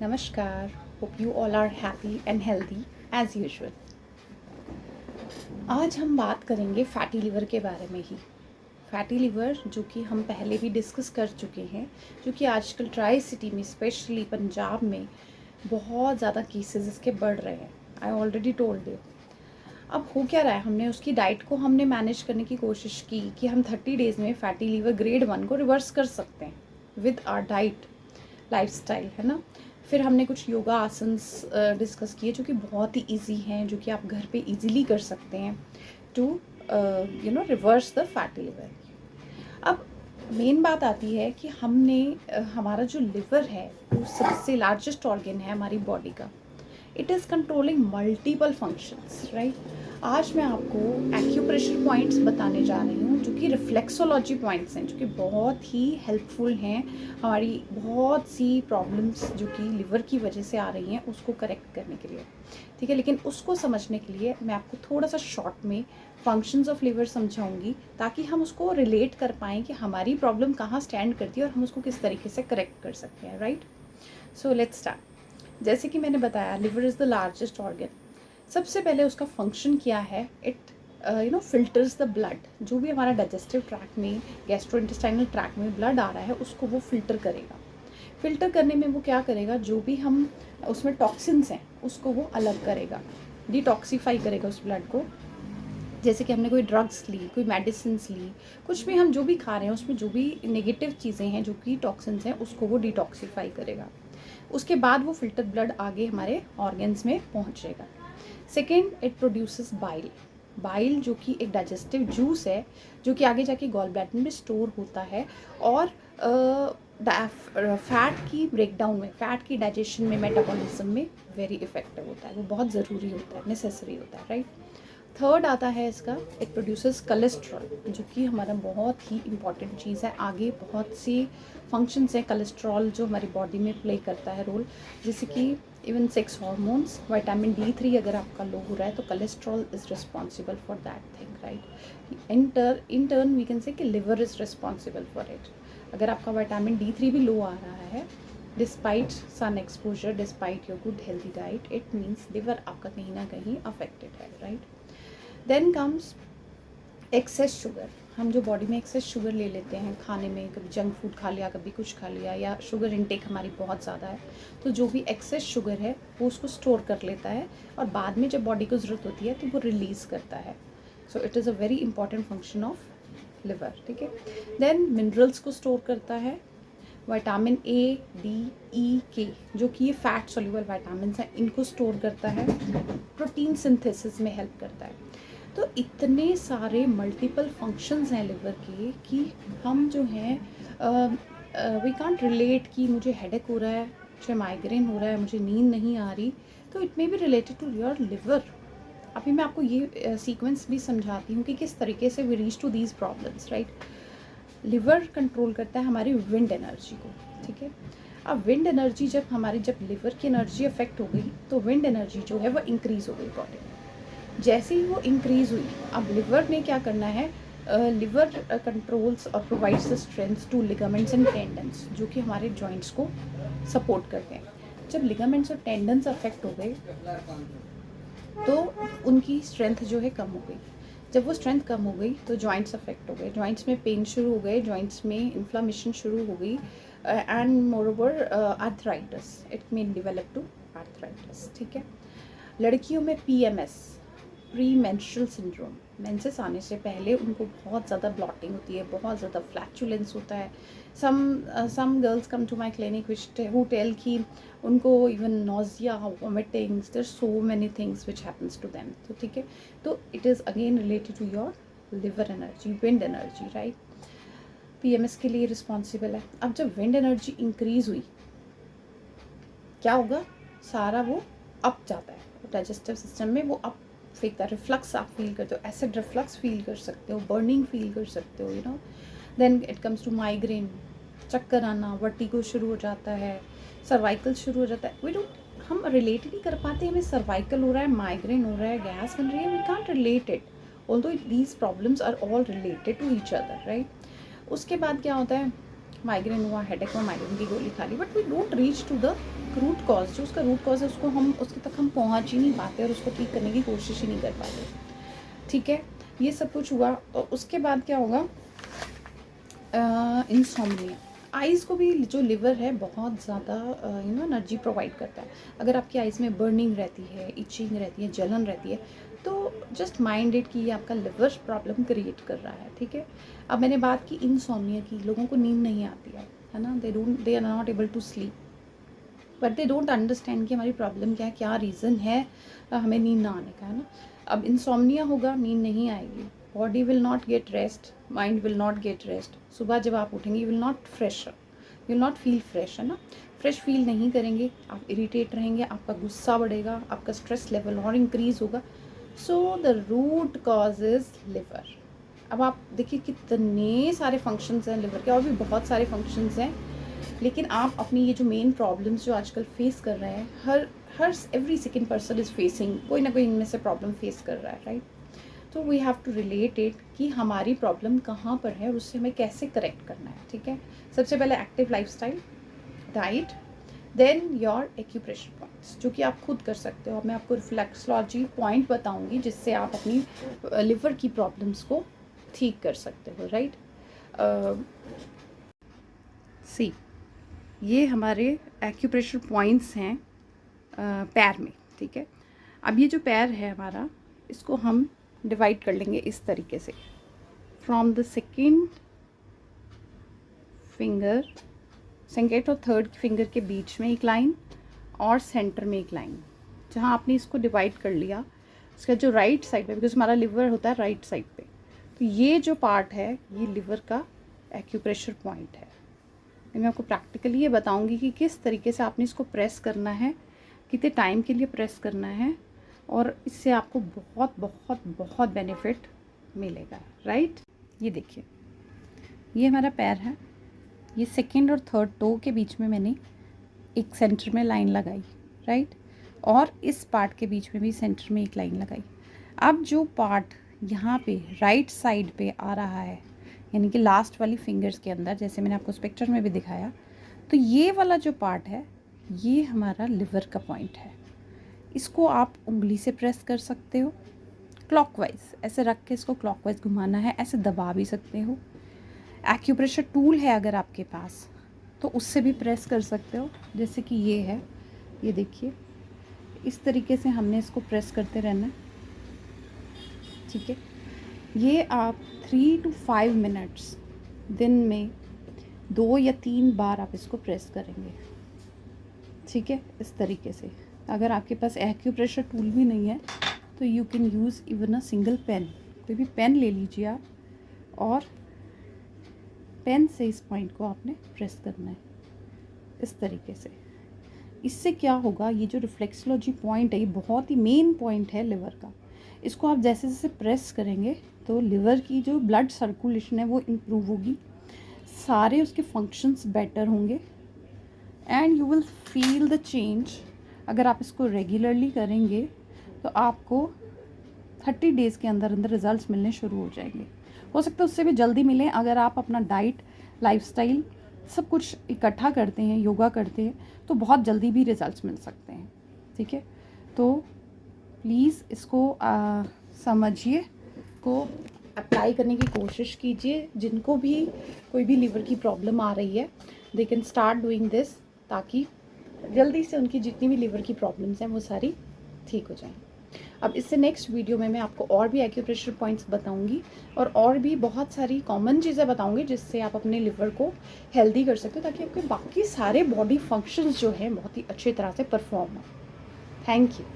नमस्कार. Hope you all are happy and healthy as usual. आज हम बात करेंगे फैटी लिवर के बारे में ही. फैटी लिवर जो कि हम पहले भी डिस्कस कर चुके हैं, जो कि आजकल ट्राई सिटी में स्पेशली पंजाब में बहुत ज़्यादा केसेस इसके बढ़ रहे हैं. I already told you. अब हो क्या रहा है, हमने उसकी डाइट को हमने मैनेज करने की कोशिश की कि हम 30 डेज़ में फैटी लिवर ग्रेड 1 को रिवर्स कर सकते हैं विद आर डाइट लाइफस्टाइल, है ना. फिर हमने कुछ योगा आसन्स डिस्कस किए जो कि बहुत ही इजी हैं, जो कि आप घर पे इजीली कर सकते हैं to reverse the fatty liver. अब मेन बात आती है कि हमने हमारा जो लिवर है वो सबसे लार्जेस्ट ऑर्गन है हमारी बॉडी का. It is controlling multiple functions, right. आज मैं आपको एक्यूप्रेशर पॉइंट्स बताने जा रही हूँ जो कि रिफ्लेक्सोलॉजी पॉइंट्स हैं, जो कि बहुत ही हेल्पफुल हैं हमारी बहुत सी प्रॉब्लम्स जो कि लिवर की वजह से आ रही हैं उसको करेक्ट करने के लिए. ठीक है, लेकिन उसको समझने के लिए मैं आपको थोड़ा सा शॉर्ट में फंक्शंस ऑफ लिवर समझाऊंगी ताकि हम उसको रिलेट कर पाएँ कि हमारी प्रॉब्लम कहाँ स्टैंड करती है और हम उसको किस तरीके से करेक्ट कर सकते हैं, राइट. So let's start. जैसे कि मैंने बताया, liver is the largest organ. सबसे पहले उसका फंक्शन क्या है, इट फिल्टर्स द ब्लड. जो भी हमारा डाइजेस्टिव ट्रैक में, गैस्ट्रोइंटेस्टाइनल ट्रैक में ब्लड आ रहा है उसको वो फिल्टर करेगा. फिल्टर करने में वो क्या करेगा, जो भी हम उसमें टॉक्सिन्स हैं उसको वो अलग करेगा, डिटॉक्सीफाई करेगा उस ब्लड को. जैसे कि हमने कोई ड्रग्स ली, कोई मेडिसिन्स ली, कुछ भी हम जो भी खा रहे हैं उसमें जो भी नेगेटिव चीज़ें हैं, जो कि टॉक्सिन्स हैं, उसको वो डिटॉक्सीफाई करेगा. उसके बाद वो फिल्टर ब्लड आगे हमारे ऑर्गन्स में पहुंचेगा. Second, it produces bile. Bile जो कि एक डाइजेस्टिव जूस है जो कि आगे जाके गॉल ब्लैडर में स्टोर होता है और फैट की ब्रेकडाउन में, फैट की डाइजेशन में, मेटाबॉलिज्म में वेरी इफेक्टिव होता है. वो बहुत ज़रूरी होता है, नेसेसरी होता है, राइट. थर्ड आता है इसका, इट प्रोड्यूसेस कोलेस्ट्रॉल जो कि हमारा बहुत ही इम्पॉर्टेंट चीज़ है. आगे बहुत सी फंक्शंस हैं कोलेस्ट्रॉल जो हमारी बॉडी में प्ले करता है रोल, जैसे कि even sex hormones, vitamin D3 अगर आपका लो हो रहा है तो cholesterol is responsible for that thing, right. In turn we can say कि liver is responsible for it. अगर आपका विटामिन D3 भी लो आ रहा है despite sun exposure, despite your good healthy diet, it means liver आपका कहीं ना कहीं अफेक्टेड है, right. Then comes excess sugar. हम जो बॉडी में एक्सेस शुगर ले लेते हैं खाने में, कभी जंक फूड खा लिया, कभी कुछ खा लिया, या शुगर इनटेक हमारी बहुत ज़्यादा है, तो जो भी एक्सेस शुगर है वो उसको स्टोर कर लेता है और बाद में जब बॉडी को ज़रूरत होती है तो वो रिलीज़ करता है. So it is a very important function of liver, ठीक है. देन मिनरल्स को स्टोर करता है. Vitamin A, D, E, K जो कि ये फैट सोल्यूबल विटामिन हैं, इनको स्टोर करता है. प्रोटीन सिंथेसिस में हेल्प करता है. तो इतने सारे मल्टीपल फंक्शंस हैं लिवर के कि हम जो हैं वी कांट रिलेट कि मुझे हेडेक हो रहा है, मुझे माइग्रेन हो रहा है, मुझे नींद नहीं आ रही, तो it may be related to your liver. अभी मैं आपको ये सीक्वेंस भी समझाती हूँ कि किस तरीके से we reach to these problems, right. Liver control करता है हमारी विंड एनर्जी को, ठीक है. अब विंड एनर्जी जब लिवर की एनर्जी अफेक्ट हो गई तो विंड एनर्जी जो है वो इंक्रीज़ हो गई बॉडी में. जैसे ही वो इंक्रीज़ हुई, अब लिवर ने क्या करना है, लिवर कंट्रोल्स और provides the strength to ligaments and tendons जो कि हमारे जॉइंट्स को सपोर्ट करते हैं. जब लिगामेंट्स और टेंडन्स अफेक्ट हो गए तो उनकी स्ट्रेंथ जो है कम हो गई. जब वो स्ट्रेंथ कम हो गई तो जॉइंट्स अफेक्ट हो गए, जॉइंट्स में पेन शुरू हो गए, जॉइंट्स में इन्फ्लामेशन शुरू हो गई, and moreover arthritis, it may develop to arthritis, ठीक है. लड़कियों में PMS, pre menstrual syndrome, menses आने से पहले उनको बहुत ज़्यादा ब्लॉटिंग होती है, बहुत ज़्यादा फ्लैचुलेंस होता है. Some girls come to my clinic which who tell कि उनको even nausea, vomitings, there so many things which happens to them. तो ठीक है, तो it is again related to your liver energy, wind energy, right. PMS के लिए responsible है. अब जब विंड एनर्जी इंक्रीज़ हुई क्या होगा, सारा वो अप जाता है डाइजेस्टिव सिस्टम में, वो अप फेंकता है. रिफ्लक्स आप फील करते हो, एसिड रिफ्लक्स फील कर सकते हो, बर्निंग फील कर सकते हो, you know. Then it comes to migraine, चक्कर आना, वर्टिगो शुरू हो जाता है, सर्वाइकल शुरू हो जाता है. वी डोंट, हम रिलेट ही नहीं कर पाते हमें सर्वाइकल हो रहा है, माइग्रेन हो रहा है, गैस बन रही है. We can't relate it, although these problems are all related to each other, right. उसके बाद क्या होता है, माइग्रेन हुआ, हेडेक हुआ, माइग्रेन की गोली खा ली, but we don't reach to the root cause, जो उसका रूट कॉज है उसको हम उसके तक हम पहुंच ही नहीं पाते और उसको ठीक करने की कोशिश ही नहीं कर पाते। ठीक है, ये सब कुछ हुआ। और उसके बाद क्या होगा, इंसोम्निया। आइज़ को भी जो लिवर है बहुत ज़्यादा एनर्जी प्रोवाइड करता है। अगर आपकी आइज़ में बर्निंग रहती है, इचिंग रहती है, जलन रहती है, तो जस्ट माइंड इट कि ये आपका लिवर प्रॉब्लम क्रिएट कर रहा है। ठीक है, अब मैंने बात की इंसोम्निया की, लोगों को नींद नहीं आती है ना, they are not able to sleep, but they don't understand कि हमारी प्रॉब्लम क्या है, क्या रीज़न है हमें नींद ना आने का, है ना। अब इंसोम्निया होगा, नींद नहीं आएगी, body will not gate rest, mind will not gate rest. सुबह जब आप उठेंगे you will not fresh, you will not feel fresh, है ना। फ्रेश फील नहीं करेंगे, आप इरिटेट रहेंगे, आपका गुस्सा बढ़ेगा, आपका स्ट्रेस लेवल और इंक्रीज़ होगा। So the root cause is liver. अब आप देखिए कितने सारे फंक्शंस हैं लिवर के, और भी बहुत सारे फंक्शंस हैं, लेकिन आप अपनी ये जो मेन प्रॉब्लम्स जो आजकल फेस कर रहे हैं, हर every second person is facing, कोई ना कोई इनमें से प्रॉब्लम फेस कर रहा है, राइट। तो we have to relate it कि हमारी प्रॉब्लम कहाँ पर है और उससे हमें कैसे करेक्ट करना है। ठीक है, सबसे पहले active lifestyle, diet, then your acupressure points, जो कि आप खुद कर सकते हो। अब मैं आपको रिफ्लेक्सोलॉजी पॉइंट बताऊंगी जिससे आप अपनी लिवर की प्रॉब्लम्स को ठीक कर सकते हो, राइट। सी, ये हमारे एक्यूप्रेशर पॉइंट्स हैं पैर में। ठीक है, अब ये जो पैर है हमारा, इसको हम डिवाइड कर लेंगे इस तरीके से, from the second finger, second और थर्ड फिंगर के बीच में एक लाइन और सेंटर में एक लाइन। जहाँ आपने इसको डिवाइड कर लिया, इसका जो राइट साइड पे, बिकॉज हमारा लिवर होता है राइट साइड पे, तो ये जो पार्ट है ये लिवर का एक्यूप्रेशर पॉइंट है। मैं आपको प्रैक्टिकली ये बताऊंगी कि किस तरीके से आपने इसको प्रेस करना है, कितने टाइम के लिए प्रेस करना है, और इससे आपको बहुत बहुत बहुत बेनिफिट मिलेगा, राइट। ये देखिए, ये हमारा पैर है, ये सेकेंड और थर्ड टो के बीच में मैंने एक सेंटर में लाइन लगाई, राइट, और इस पार्ट के बीच में भी सेंटर में एक लाइन लगाई। अब जो पार्ट यहाँ पे राइट साइड पे आ रहा है, यानी कि लास्ट वाली फिंगर्स के अंदर, जैसे मैंने आपको इस पिक्चर में भी दिखाया, तो ये वाला जो पार्ट है ये हमारा लिवर का पॉइंट है। इसको आप उंगली से प्रेस कर सकते हो, क्लॉकवाइज ऐसे रख के इसको क्लॉकवाइज घुमाना है, ऐसे दबा भी सकते हो। एक्यूप्रेशर टूल है अगर आपके पास तो उससे भी प्रेस कर सकते हो, जैसे कि ये है, ये देखिए, इस तरीके से हमने इसको प्रेस करते रहना है। ठीक है, ये आप 3 to 5 मिनट्स दिन में 2 या 3 बार आप इसको प्रेस करेंगे। ठीक है, इस तरीके से। अगर आपके पास एक्यूप्रेशर टूल भी नहीं है तो you can use even a single pen, कोई भी पेन ले लीजिए आप, और पेन से इस पॉइंट को आपने प्रेस करना है इस तरीके से। इससे क्या होगा, ये जो रिफ्लेक्सोलॉजी पॉइंट है ये बहुत ही मेन पॉइंट है लिवर का। इसको आप जैसे जैसे प्रेस करेंगे तो लिवर की जो ब्लड सर्कुलेशन है वो इम्प्रूव होगी, सारे उसके फंक्शंस बेटर होंगे, and you will feel the change. अगर आप इसको रेगुलरली करेंगे तो आपको 30 डेज़ के अंदर अंदर रिजल्ट्स मिलने शुरू हो जाएंगे। हो सकता है उससे भी जल्दी मिलें अगर आप अपना डाइट, लाइफस्टाइल सब कुछ इकट्ठा करते हैं, योगा करते हैं, तो बहुत जल्दी भी रिजल्ट्स मिल सकते हैं। ठीक है, तो प्लीज़ इसको समझिए, को अप्लाई करने की कोशिश कीजिए। जिनको भी कोई भी लिवर की प्रॉब्लम आ रही है, they can start doing this, ताकि जल्दी से उनकी जितनी भी लिवर की प्रॉब्लम्स हैं वो सारी ठीक हो जाएं। अब इससे नेक्स्ट वीडियो में मैं आपको और भी एक्यूप्रेशर पॉइंट्स बताऊंगी और भी बहुत सारी कॉमन चीज़ें बताऊंगी जिससे आप अपने लिवर को हेल्दी कर सकते हो, ताकि आपके बाकी सारे बॉडी फंक्शंस जो हैं बहुत ही अच्छी तरह से परफॉर्म हो। Thank you.